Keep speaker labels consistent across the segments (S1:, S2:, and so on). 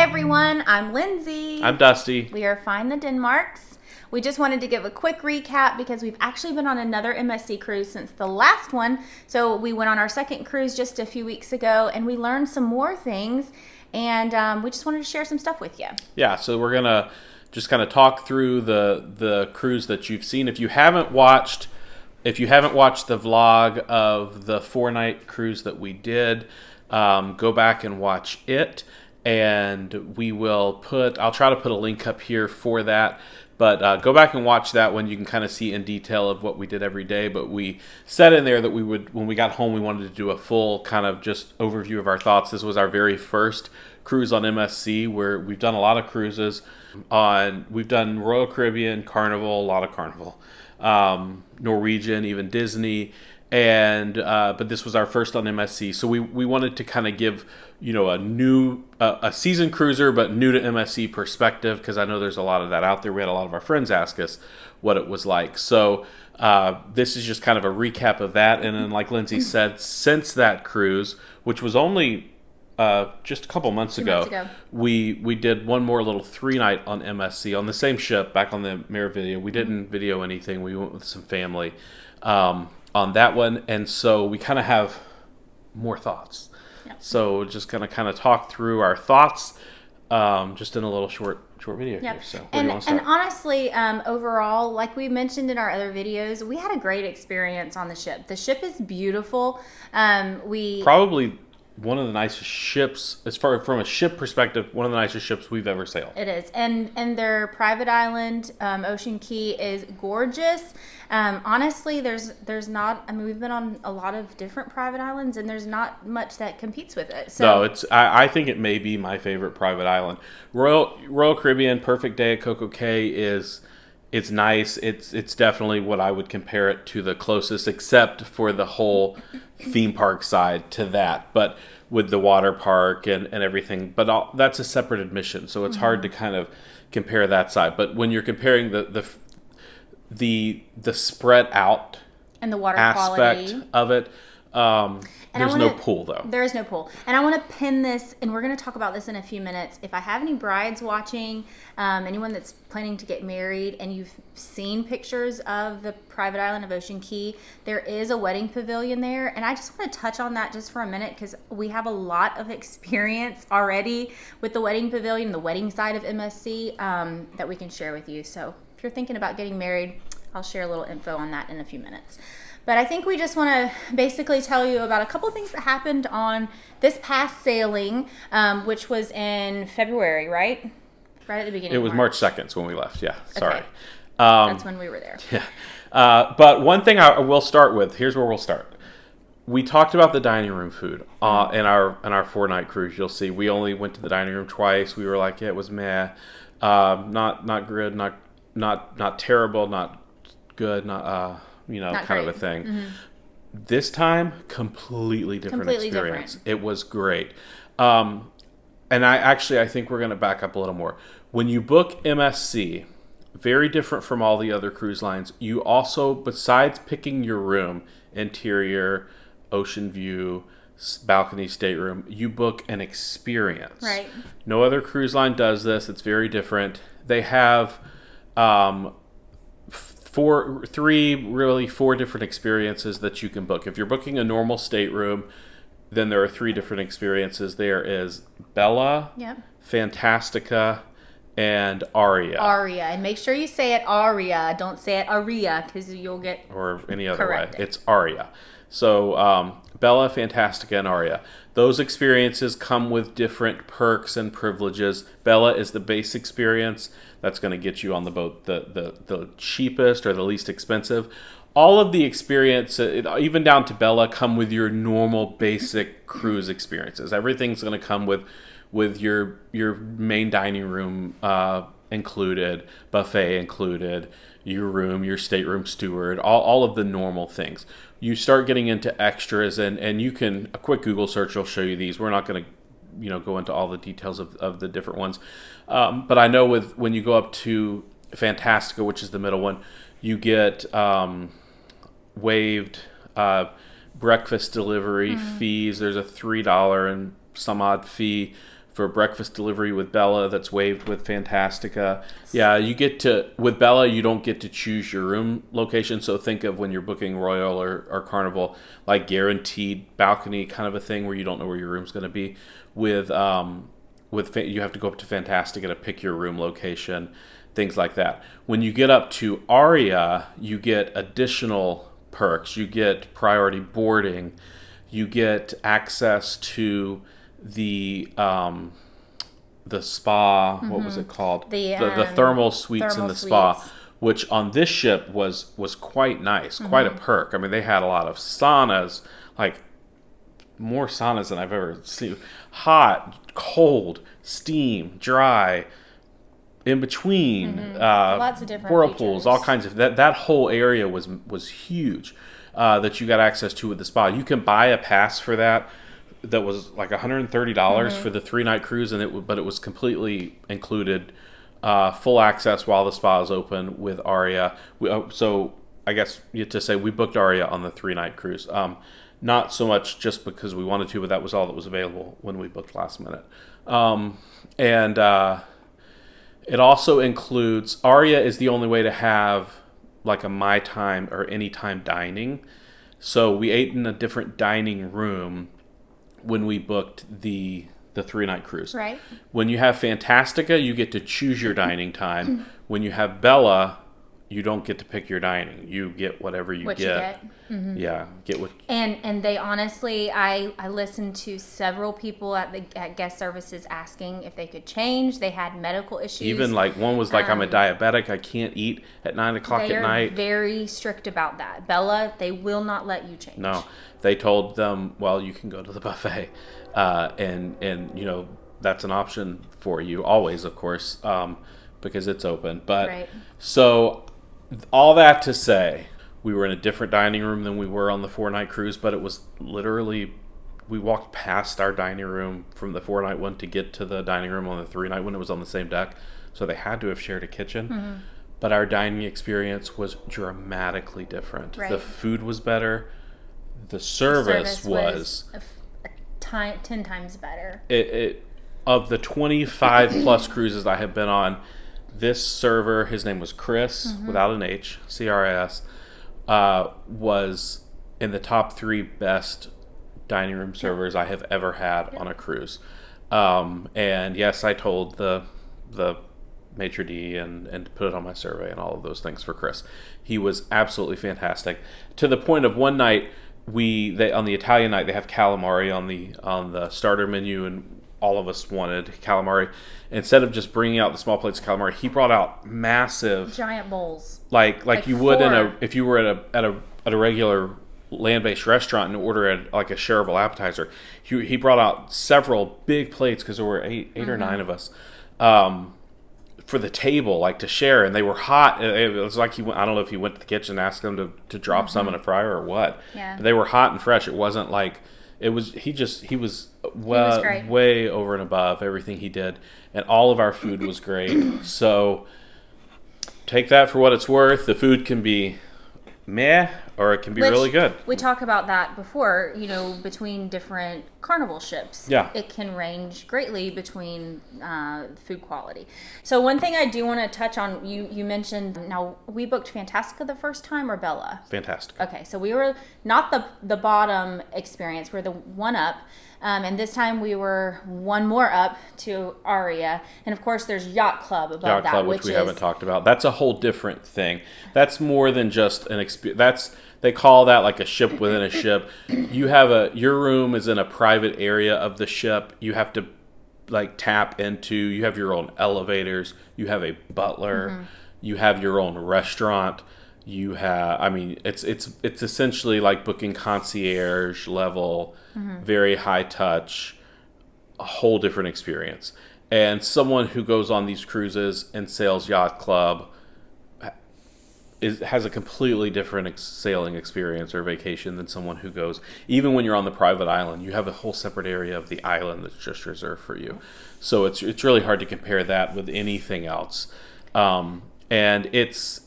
S1: everyone, I'm Lindsay.
S2: I'm Dusty.
S1: We are Find the Denmarks. We just wanted to give a quick recap because we've actually been on another MSC cruise since the last one. So we went on our second cruise just a few weeks ago and we learned some more things, and we just wanted to share some stuff with you.
S2: Yeah, so we're going to just kind of talk through the cruise that you've seen. If you haven't watched the vlog of the 4-night cruise that we did, go back and watch it. And I'll try to put a link up here for that. But go back and watch that one. You can kind of see in detail of what we did every day. But we said in there that when we got home, we wanted to do a full kind of just overview of our thoughts. This was our very first cruise on MSC, where we've done a lot of cruises we've done Royal Caribbean, Carnival, a lot of Carnival, Norwegian, even Disney. But this was our first on MSC, so we wanted to kind of give a seasoned cruiser but new to MSC perspective, because I know there's a lot of that out there. We had a lot of our friends ask us what it was like, so this is just kind of a recap of that. And then, like Lindsay said, since that cruise, which was only just a couple months ago, we did one more little 3-night on MSC on the same ship back on the Meraviglia. We didn't video anything. We went with some family on that one, and so we kind of have more thoughts. Yep. So just gonna kind of talk through our thoughts just in a little short video.
S1: Yep.
S2: Here. So
S1: and honestly, overall, like we mentioned in our other videos, we had a great experience on the ship. The ship is beautiful. We
S2: probably one of the nicest ships, as far from a ship perspective, one of the nicest ships we've ever sailed.
S1: It is, and their private island, Ocean Cay, is gorgeous. Honestly, there's not. I mean, we've been on a lot of different private islands, and there's not much that competes with it. So
S2: no, I think it may be my favorite private island. Royal Caribbean, Perfect Day at Coco Cay it's nice. It's definitely what I would compare it to the closest, except for the whole theme park side to that. But with the water park and everything, but that's a separate admission, so it's hard to kind of compare that side. But when you're comparing the spread out
S1: and the water
S2: aspect
S1: quality
S2: of it, there's no pool though.
S1: There is no pool. And I want to pin this, and we're going to talk about this in a few minutes. If I have any brides watching, anyone that's planning to get married, and you've seen pictures of the private island of Ocean Cay, there is a wedding pavilion there. And I just want to touch on that just for a minute, because we have a lot of experience already with the wedding pavilion, the wedding side of MSC, that we can share with you. So if you're thinking about getting married, I'll share a little info on that in a few minutes. But I think we just want to basically tell you about a couple things that happened on this past sailing, which was in February, right? Right at the beginning.
S2: It was March 2nd when we left. Yeah, sorry.
S1: Okay. That's when we were there.
S2: Yeah. But one thing I will start with. Here's where we'll start. We talked about the dining room food in our 4-night cruise. You'll see we only went to the dining room twice. We were like, yeah, it was meh, not good, not terrible, not good, not
S1: Not
S2: kind
S1: great.
S2: of a thing.
S1: Mm-hmm.
S2: This time, completely different experience. It was great. And I think we're going to back up a little more. When you book MSC, very different from all the other cruise lines, you also, besides picking your room, interior, ocean view, balcony stateroom, you book an experience.
S1: Right.
S2: No other cruise line does this. It's very different. They have four different experiences that you can book. If you're booking a normal stateroom, then there are 3 different experiences. There is Bella,
S1: Yep.
S2: Fantastica, and Aria.
S1: Aria. And make sure you say it Aria. Don't say it Aria, because you'll get
S2: or any other
S1: corrected.
S2: way. It's Aria. So Bella, Fantastica, and Aria. Those experiences come with different perks and privileges. Bella is the base experience. That's going to get you on the boat the cheapest or the least expensive. All of the experience, even down to Bella, come with your normal basic cruise experiences. Everything's going to come with your main dining room included, buffet included, your room, your stateroom steward, all of the normal things. You start getting into extras, and you can, a quick Google search will show you these. We're not going to go into all the details of the different ones. But I know when you go up to Fantastica, which is the middle one, you get waived breakfast delivery fees. There's a $3 and some odd fee for breakfast delivery with Bella that's waived with Fantastica. Yeah, with Bella, you don't get to choose your room location. So think of when you're booking Royal or Carnival, like guaranteed balcony kind of a thing where you don't know where your room's going to be. You have to go up to Fantastica to pick your room location, things like that. When you get up to Aria, you get additional perks. You get priority boarding. You get access to the spa. What was it called? The thermal suites in the spa, which on this ship was quite nice, quite a perk. I mean, they had a lot of saunas, like more saunas than I've ever seen. Hot, cold, steam, dry, in between,
S1: lots of different
S2: whirlpools,
S1: features.
S2: all kinds of that whole area was huge, that you got access to with the spa. You can buy a pass for that was like $130 for the 3-night cruise, but it was completely included, full access while the spa is open with Aria. So I guess you have to say we booked Aria on the 3-night cruise. Not so much just because we wanted to, but that was all that was available when we booked last minute. It also includes, Aria is the only way to have like a My Time or Anytime dining. So we ate in a different dining room when we booked the 3-night cruise.
S1: Right.
S2: When you have Fantastica, you get to choose your dining time. When you have Bella, you don't get to pick your dining. You get whatever you get.
S1: Mm-hmm.
S2: Yeah, get what.
S1: And they honestly, I listened to several people at guest services asking if they could change. They had medical issues.
S2: Even like one was like, I'm a diabetic. I can't eat at 9 o'clock at night.
S1: They are very strict about that. Bella, they will not let you change.
S2: No, they told them, well, you can go to the buffet, and that's an option for you always, of course, because it's open. But
S1: right.
S2: So all that to say, we were in a different dining room than we were on the 4-night cruise, but it was literally, we walked past our dining room from the 4-night one to get to the dining room on the 3-night one. It was on the same deck, so they had to have shared a kitchen.
S1: Mm-hmm.
S2: But our dining experience was dramatically different.
S1: Right.
S2: The food was better. The service was
S1: 10 times better.
S2: Of the 25 plus cruises I have been on, this server, his name was Chris, without an H, CRS, was in the top 3 best dining room servers I have ever had on a cruise. And yes, I told the maitre d' and put it on my survey and all of those things for Chris. He was absolutely fantastic, to the point of one night they on the Italian night, they have calamari on the starter menu, and all of us wanted calamari. Instead of just bringing out the small plates of calamari, he brought out massive
S1: giant bowls,
S2: like you would if you were at a regular land-based restaurant and order like a shareable appetizer. He brought out several big plates, because there were eight or 9 of us, for the table, like to share, and they were hot. It was like I don't know if he went to the kitchen and asked them to drop some in a fryer or what.
S1: Yeah.
S2: But they were hot and fresh. It wasn't like it was. He was way over and above everything he did, and all of our food was great. So take that for what it's worth. The food can be meh, or it can be really good.
S1: We talked about that before, between different Carnival ships.
S2: Yeah.
S1: It can range greatly between food quality. So one thing I do want to touch on, you mentioned, now we booked Fantastica the first time, or Bella?
S2: Fantastic.
S1: Okay, so we were not the bottom experience, we're the one up. And this time we were one more up to Aria. And of course there's Yacht Club above
S2: Yacht
S1: that.
S2: Club, which we haven't talked about. That's a whole different thing. That's more than just an experience. They call that like a ship within a ship. Your room is in a private area of the ship. You have to tap into, you have your own elevators. You have a butler. You have your own restaurant. You have, it's essentially like booking concierge level, very high touch, a whole different experience. And someone who goes on these cruises and sails Yacht Club has a completely different sailing experience or vacation than someone who goes, even when you're on the private island, you have a whole separate area of the island that's just reserved for you. So it's really hard to compare that with anything else. And it's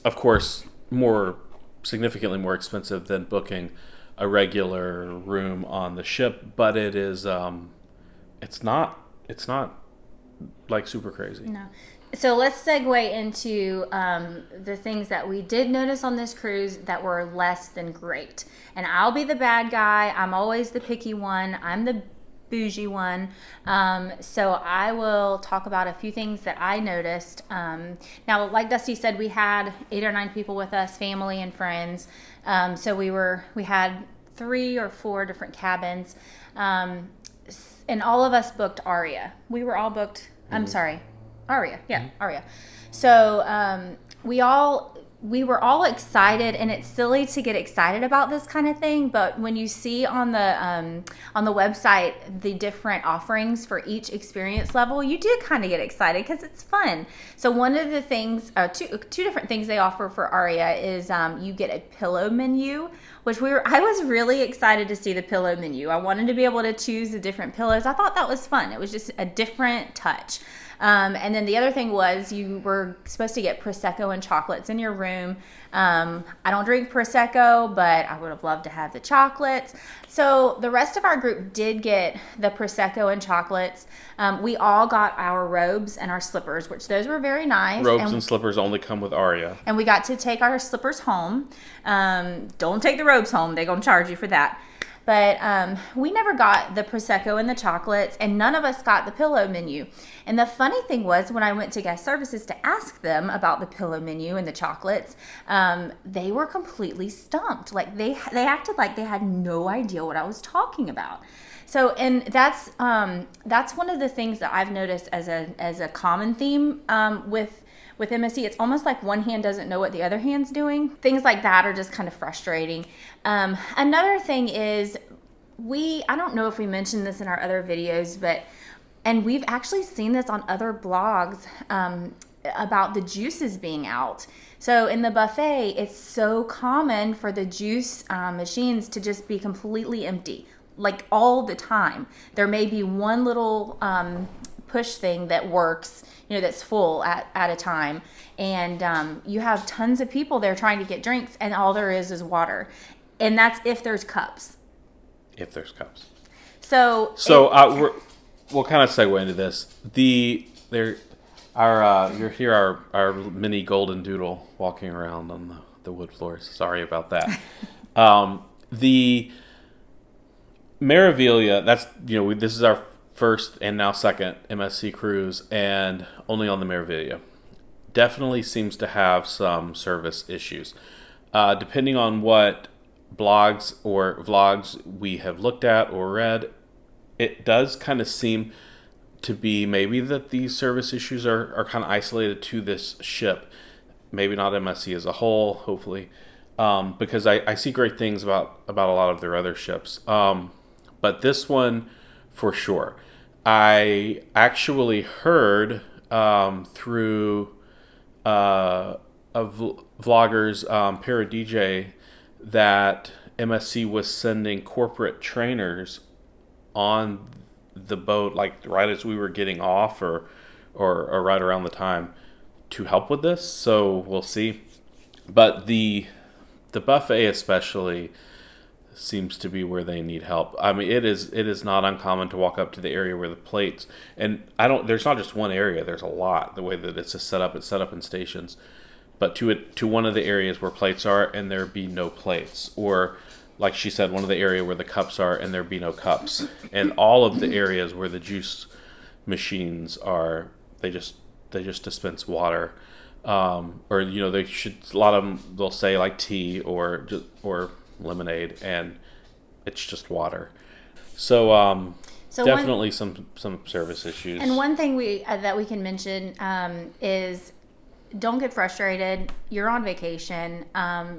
S2: of course significantly more expensive than booking a regular room on the ship, but it is it's not it's not like super crazy.
S1: No. So let's segue into the things that we did notice on this cruise that were less than great. And I'll be the bad guy. I'm always the picky one. I'm the bougie one. So I will talk about a few things that I noticed. Now, like Dusty said, we had 8 or 9 people with us, family and friends. So we had 3 or 4 different cabins. And all of us booked Aria. We were all booked. I'm sorry. Aria. Yeah, Aria. So we were all excited, and it's silly to get excited about this kind of thing, but when you see on the website the different offerings for each experience level, you do kind of get excited because it's fun. So one of the things, two different things they offer for Aria is you get a pillow menu, which I was really excited to see the pillow menu. I wanted to be able to choose the different pillows. I thought that was fun. It was just a different touch. And then the other thing was you were supposed to get Prosecco and chocolates in your room. I don't drink Prosecco, but I would have loved to have the chocolates. So the rest of our group did get the Prosecco and chocolates. We all got our robes and our slippers, which those were very nice.
S2: Robes and slippers only come with Aria.
S1: And we got to take our slippers home. Don't take the robes home. They're going to charge you for that. But we never got the Prosecco and the chocolates, and none of us got the pillow menu. And the funny thing was, when I went to guest services to ask them about the pillow menu and the chocolates, they were completely stumped. Like they acted like they had no idea what I was talking about. So, and that's one of the things that I've noticed as a common theme with MSC. It's almost like one hand doesn't know what the other hand's doing. Things like that are just kind of frustrating. Another thing is I don't know if we mentioned this in our other videos, and we've actually seen this on other blogs about the juices being out. So in the buffet, it's so common for the juice machines to just be completely empty, like all the time. There may be one little push thing that works, that's full at a time, and you have tons of people there trying to get drinks, and all there is water, and that's if there's cups.
S2: If there's cups.
S1: So
S2: we'll kind of segue into this. You hear our mini golden doodle walking around on the wood floors. Sorry about that. The Meraviglia, that's this is our first and now second MSC Cruise, and only on the Meraviglia. Definitely seems to have some service issues. Depending on what blogs or vlogs we have looked at or read, it does kind of seem to be maybe that these service issues are kind of isolated to this ship. Maybe not MSC as a whole, hopefully, because I see great things about a lot of their other ships. But this one, for sure. I actually heard through a vlogger's Para DJ that MSC was sending corporate trainers on the boat, like right as we were getting off or right around the time, to help with this. So we'll see. But the buffet especially seems to be where they need help. I mean, it is not uncommon to walk up to the area where the plates, and there's not just one area, there's a lot, the way that it's set up in stations, but to one of the areas where plates are and there be no plates, or like she said, one of the area where the cups are and there be no cups, and all of the areas where the juice machines are, they just dispense water, or they should, a lot of them they'll say like tea or lemonade, and it's just water. So definitely some service issues.
S1: And one thing that we can mention is don't get frustrated. You're on vacation.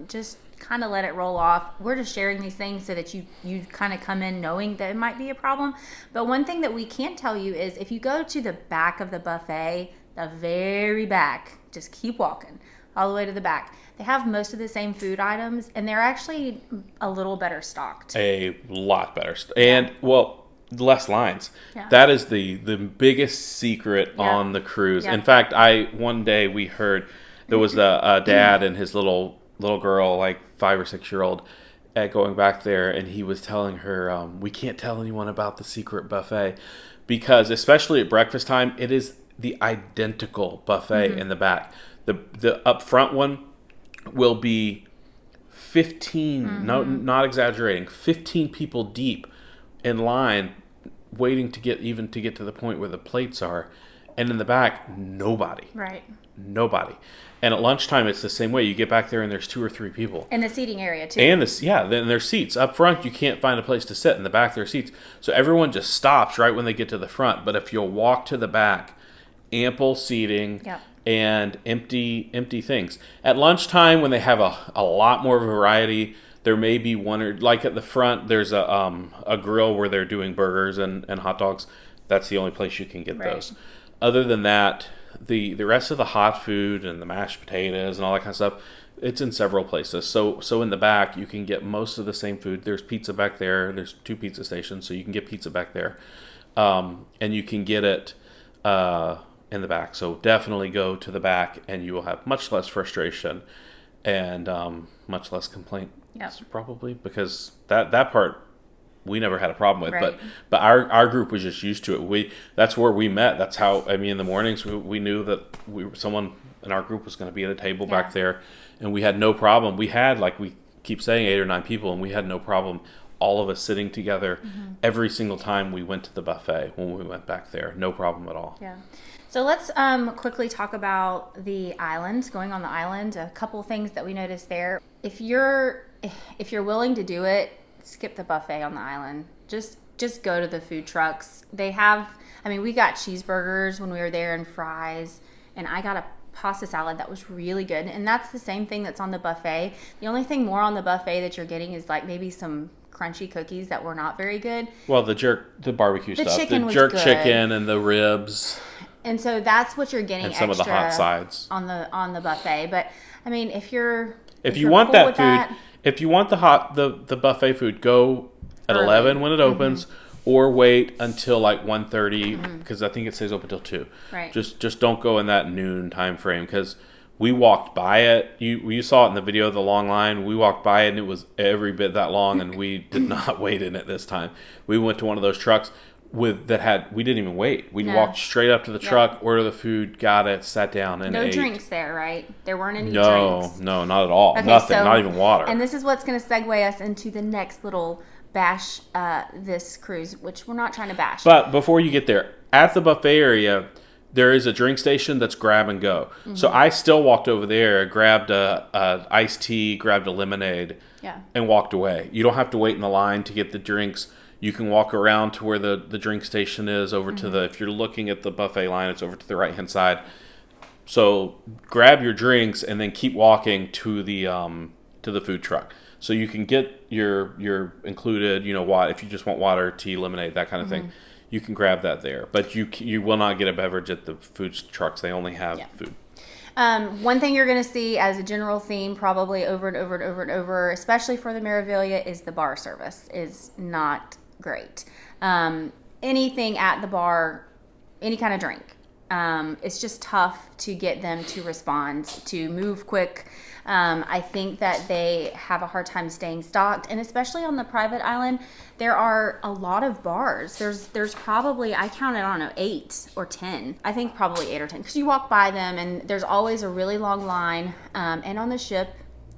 S1: Just kind of let it roll off. We're just sharing these things so that you kind of come in knowing that it might be a problem. But one thing that we can tell you is if you go to the back of the buffet, the very back, just keep walking all the way to the back. They have most of the same food items, and they're actually a little better stocked.
S2: A lot better. And, well, less lines.
S1: Yeah.
S2: That is the biggest secret on the cruise. In fact, one day we heard there was a dad and his little girl, like 5 or 6 year old, at going back there, and he was telling her, we can't tell anyone about the secret buffet because, especially at breakfast time, it is the identical buffet in the back. The up front one will be 15, no, not exaggerating, 15 people deep in line waiting to get to the point where the plates are. And in the back, nobody.
S1: Right.
S2: Nobody. And at lunchtime, it's the same way. You get back there and there's 2 or 3 people.
S1: In the seating area, too.
S2: And then there's seats. Up front, you can't find a place to sit. In the back, there are seats. So everyone just stops right when they get to the front. But if you'll walk to the back, ample seating and empty things. At lunchtime, when they have a lot more variety, there may be one or, like at the front, there's a grill where they're doing burgers and hot dogs. That's the only place you can get those. Other than that, the rest of the hot food and the mashed potatoes and all that kind of stuff, it's in several places. So in the back, you can get most of the same food. There's pizza back there. There's 2 pizza stations, so you can get pizza back there. And you can get it in the back. So definitely go to the back, and you will have much less frustration and much less complaint.
S1: Yep.
S2: Probably, because that part we never had a problem with,
S1: right.
S2: but our group was just used to it. That's where we met. That's how, in the mornings we knew that someone in our group was going to be at a table back there, and we had no problem. We had, like we keep saying, 8 or 9 people, and we had no problem, all of us sitting together every single time we went to the buffet when we went back there. No problem at all.
S1: Yeah. So let's quickly talk about the island, going on the island. A couple things that we noticed there. If you're willing to do it, skip the buffet on the island. Just go to the food trucks. They have, we got cheeseburgers when we were there and fries, and I got a pasta salad that was really good. And that's the same thing that's on the buffet. The only thing more on the buffet that you're getting is like maybe some crunchy cookies that were not very good.
S2: Well, the barbecue stuff,
S1: chicken
S2: the
S1: was
S2: jerk
S1: good.
S2: Chicken and the ribs.
S1: And so that's what you're getting
S2: and some of the hot sides
S1: on the buffet. But if you
S2: want
S1: cool
S2: that food, if you want the buffet food, go at
S1: early.
S2: 11 when it opens, or wait until like 1:30 because I think it stays open till 2.
S1: Right.
S2: Just don't go in that noon time frame because we walked by it. You saw it in the video of the long line. We walked by it and it was every bit that long, and we did not wait in it this time. We went to one of those trucks we didn't even wait. We walked straight up to the truck, ordered the food, got it, sat down, and ate.
S1: No drinks there, right? There weren't any drinks.
S2: No, not at all.
S1: Okay,
S2: nothing, not even water.
S1: And this is what's going to segue us into the next little bash this cruise, which we're not trying to bash.
S2: But before you get there, at the buffet area, there is a drink station that's grab and go. So I still walked over there, grabbed a iced tea, grabbed a lemonade, and walked away. You don't have to wait in the line to get the drinks. You can walk around to where the drink station is, over to if you're looking at the buffet line, it's over to the right-hand side. So grab your drinks and then keep walking to the food truck. So you can get your included, if you just want water, tea, lemonade, that kind of thing, you can grab that there. But you will not get a beverage at the food trucks. They only have food.
S1: One thing you're going to see as a general theme, probably over and over and over and over, especially for the Meraviglia, is the bar service is not great. Anything at the bar, any kind of drink, it's just tough to get them to respond, to move quick. I think that they have a hard time staying stocked, and especially on the private island, there are a lot of bars. There's probably, I counted, 8 or 10. I think probably 8 or 10, because you walk by them and there's always a really long line. And on the ship,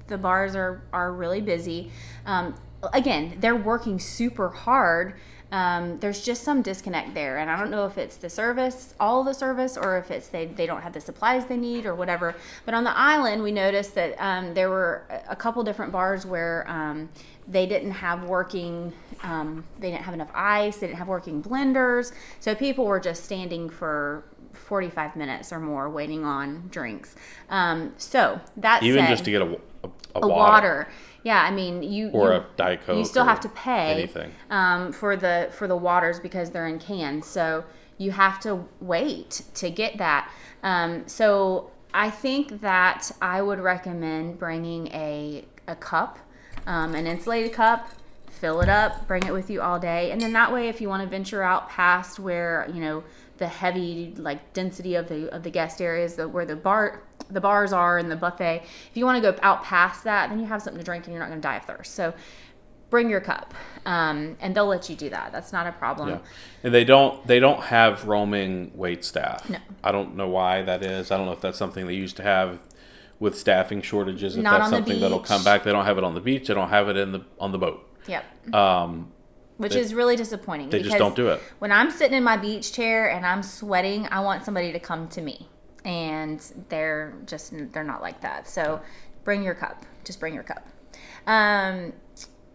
S1: the bars are really busy. Again, they're working super hard. There's just some disconnect there, and I don't know if it's the service, all of the service, or if it's they don't have the supplies they need or whatever. But on the island, we noticed that there were a couple different bars where they didn't have working, they didn't have enough ice, they didn't have working blenders, so people were just standing for 45 minutes or more waiting on drinks. So that
S2: even
S1: said,
S2: just to get a
S1: water. Yeah,
S2: a Diet Coke.
S1: You still have to pay
S2: anything.
S1: For the waters because they're in cans. So you have to wait to get that. So I think that I would recommend bringing a cup, an insulated cup, fill it up, bring it with you all day, and then that way, if you want to venture out past where the heavy density of the guest areas, where the bars are and the buffet, if you want to go out past that, then you have something to drink and you're not going to die of thirst. So bring your cup, and they'll let you do that. That's not a problem.
S2: Yeah. And they don't have roaming wait staff.
S1: No.
S2: I don't know why that is. I don't know if that's something they used to have with staffing shortages. If
S1: Not
S2: that's
S1: on the
S2: something that'll
S1: beach.
S2: come back. They don't have it on the beach. They don't have it on the boat.
S1: Yep. Which is really disappointing.
S2: They just don't do it.
S1: When I'm sitting in my beach chair and I'm sweating, I want somebody to come to me. And they're not like that. So bring your cup. Just bring your cup.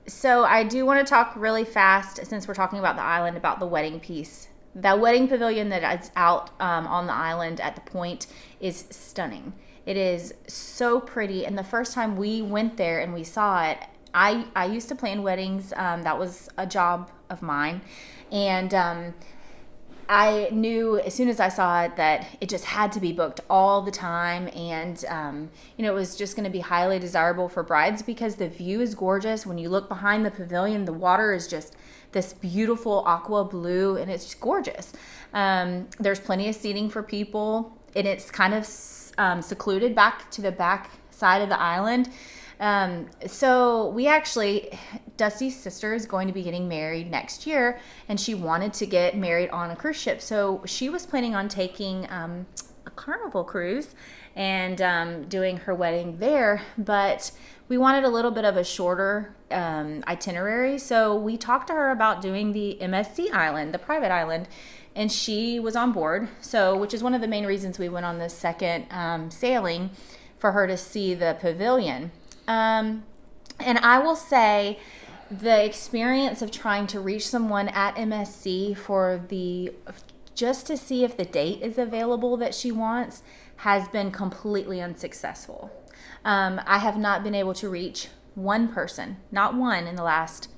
S1: So I do want to talk really fast, since we're talking about the island, about the wedding piece. The wedding pavilion that is out on the island at the point is stunning. It is so pretty. And the first time we went there and we saw it, I used to plan weddings. That was a job of mine. And I knew as soon as I saw it that it just had to be booked all the time. And, it was just going to be highly desirable for brides because the view is gorgeous. When you look behind the pavilion, the water is just this beautiful aqua blue, and it's just gorgeous. There's plenty of seating for people, and it's kind of secluded back to the back side of the island. So we actually, Dusty's sister is going to be getting married next year, and she wanted to get married on a cruise ship. So she was planning on taking a Carnival cruise and doing her wedding there. But we wanted a little bit of a shorter itinerary. So we talked to her about doing the MSC island, the private island, and she was on board. So, which is one of the main reasons we went on this second sailing, for her to see the pavilion. And I will say the experience of trying to reach someone at MSC just to see if the date is available that she wants has been completely unsuccessful. I have not been able to reach one person, not one, in the last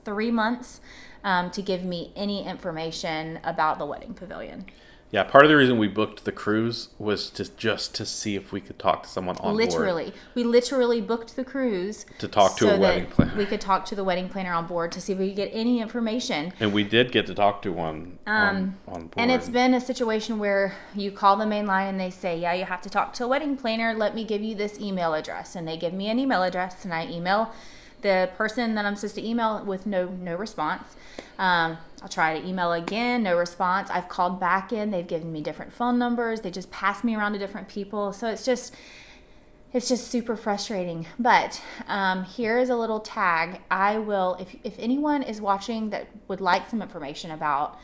S1: 3 months to give me any information about the wedding pavilion.
S2: Yeah, part of the reason we booked the cruise was just to see if we could talk to someone on board.
S1: We literally booked the cruise
S2: to talk to a wedding planner.
S1: We could talk to the wedding planner on board to see if we could get any information.
S2: And we did get to talk to one on board.
S1: And it's been a situation where you call the main line and they say, yeah, you have to talk to a wedding planner. Let me give you this email address. And they give me an email address, and I email the person that I'm supposed to email with no response. I'll try to email again, no response. I've called back in. They've given me different phone numbers. They just pass me around to different people. So it's just super frustrating. But here is a little tag. I will, if anyone is watching that would like some information about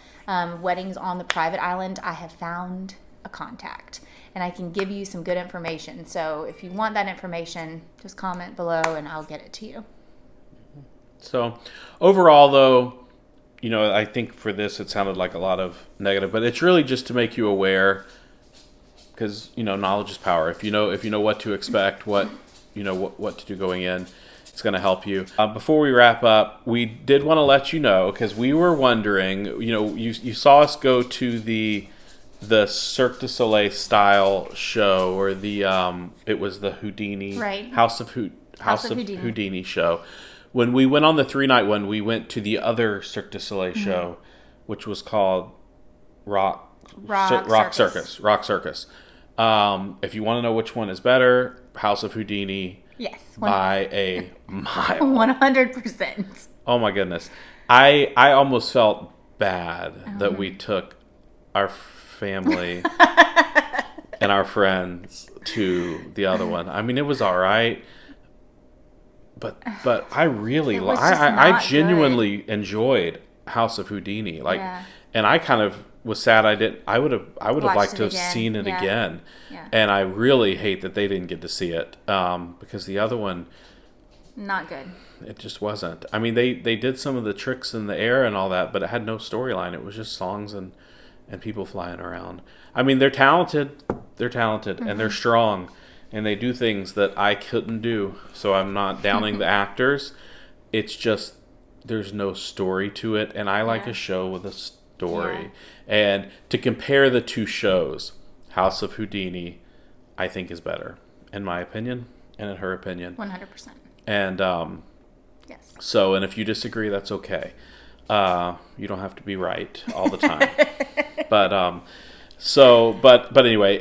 S1: weddings on the private island, I have found a contact. And I can give you some good information. So if you want that information, just comment below and I'll get it to you. So
S2: overall, though, I think for this it sounded like a lot of negative, but it's really just to make you aware, because knowledge is power. If you know what to expect, what to do going in, it's going to help you. Before we wrap up, we did want to let you know, because we were wondering, you saw us go to the Cirque du Soleil style show, or it was the Houdini,
S1: right.
S2: House of Houdini show. When we went on the 3-night one, we went to the other Cirque du Soleil show, which was called Rock Circus. If you want to know which one is better, House of Houdini.
S1: Yes.
S2: By a mile.
S1: 100%.
S2: Oh my goodness. I almost felt bad that we took our family and our friends to the other one. I mean, it was all right. But I really, I genuinely enjoyed House of Houdini. And I kind of was sad I would have liked to have seen it again. Yeah. And I really hate that they didn't get to see it because the other one,
S1: not good.
S2: It just wasn't. I mean, they did some of the tricks in the air and all that, but it had no storyline. It was just songs and people flying around. I mean, they're talented. And they're strong. And they do things that I couldn't do. So I'm not downing the actors. It's just there's no story to it. And I like a show with a story. Yeah. And to compare the two shows, House of Houdini, I think is better, in my opinion and in her opinion.
S1: 100%.
S2: And
S1: yes.
S2: So, and if you disagree, that's okay. You don't have to be right all the time. But anyway,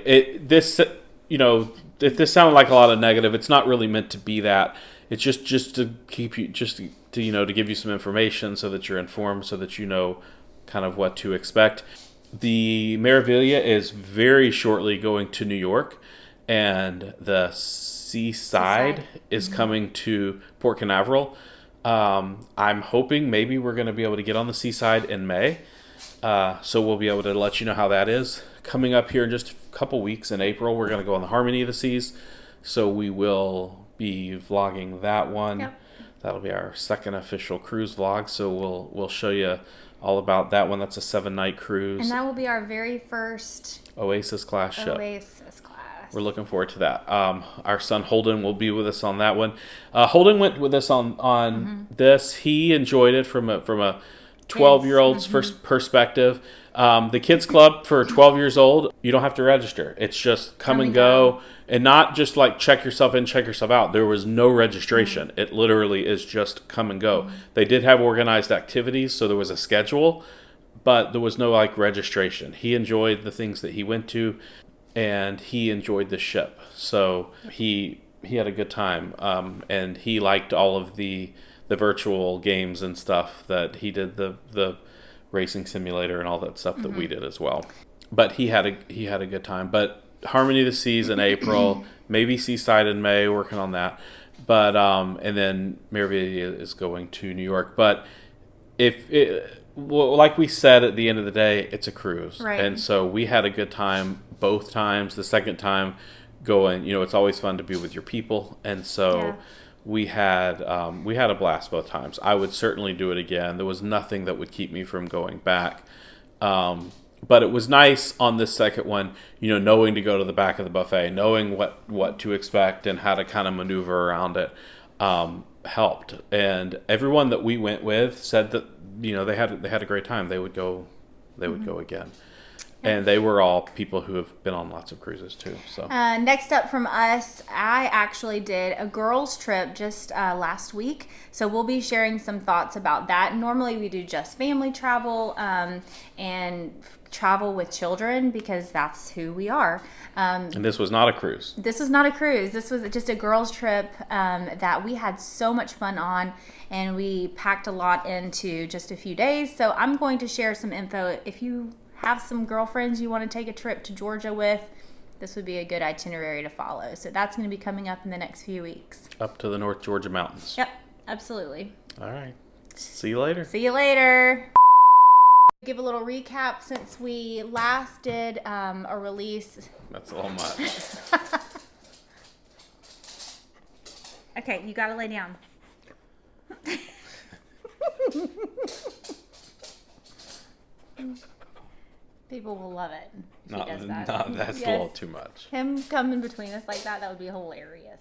S2: if this sounded like a lot of negative, it's not really meant to be that. It's just to keep you, just to to give you some information so that you're informed, so that you know kind of what to expect. The Meraviglia is very shortly going to New York, and the Seaside is coming to Port Canaveral. I'm hoping maybe we're going to be able to get on the Seaside in May, so we'll be able to let you know how that is. Coming up here in just a couple weeks in April, we're going to go on the Harmony of the Seas, so we will be vlogging that one.
S1: Yep.
S2: That'll be our second official cruise vlog, so we'll show you all about that one. That's a 7-night cruise.
S1: And that will be our very first
S2: Oasis class ship.
S1: Oasis class.
S2: We're looking forward to that. Our son Holden will be with us on that one. Holden went with us on this. He enjoyed it from a 12-year-old's first perspective. The kids club for 12 years old, you don't have to register. It's just come and go, and not just like check yourself in, check yourself out. There was no registration. It literally is just come and go. They did have organized activities, so there was a schedule, but there was no like registration. He enjoyed the things that he went to, and he enjoyed the ship. So he had a good time, and he liked all of the virtual games and stuff that he did, the racing simulator and all that stuff that we did as well. But he had a good time. But Harmony of the Seas in April, maybe Seaside in May, working on that. But and then Meraviglia is going to New York. But like we said at the end of the day, it's a cruise,
S1: right? And
S2: so we had a good time both times. The second time going, it's always fun to be with your people, and so. Yeah. We had a blast both times. I would certainly do it again. There was nothing that would keep me from going back. But it was nice on this second one, knowing to go to the back of the buffet, knowing what to expect and how to kind of maneuver around it, helped. And everyone that we went with said that they had a great time. They would go again. And they were all people who have been on lots of cruises too. So
S1: next up from us, I actually did a girls trip just last week. So we'll be sharing some thoughts about that. Normally we do just family travel and travel with children because that's who we are.
S2: And this was not a cruise.
S1: This was not a cruise. This was just a girls trip that we had so much fun on. And we packed a lot into just a few days. So I'm going to share some info. If you have some girlfriends you want to take a trip to Georgia with, this would be a good itinerary to follow. So that's going to be coming up in the next few weeks.
S2: Up to the North Georgia mountains.
S1: Yep, absolutely.
S2: All right. See you later.
S1: See you later. Give a little recap since we last did a release.
S2: That's a little much.
S1: Okay, you got to lay down. People will love it if he does that.
S2: That's a little too much.
S1: Him coming between us like that would be hilarious.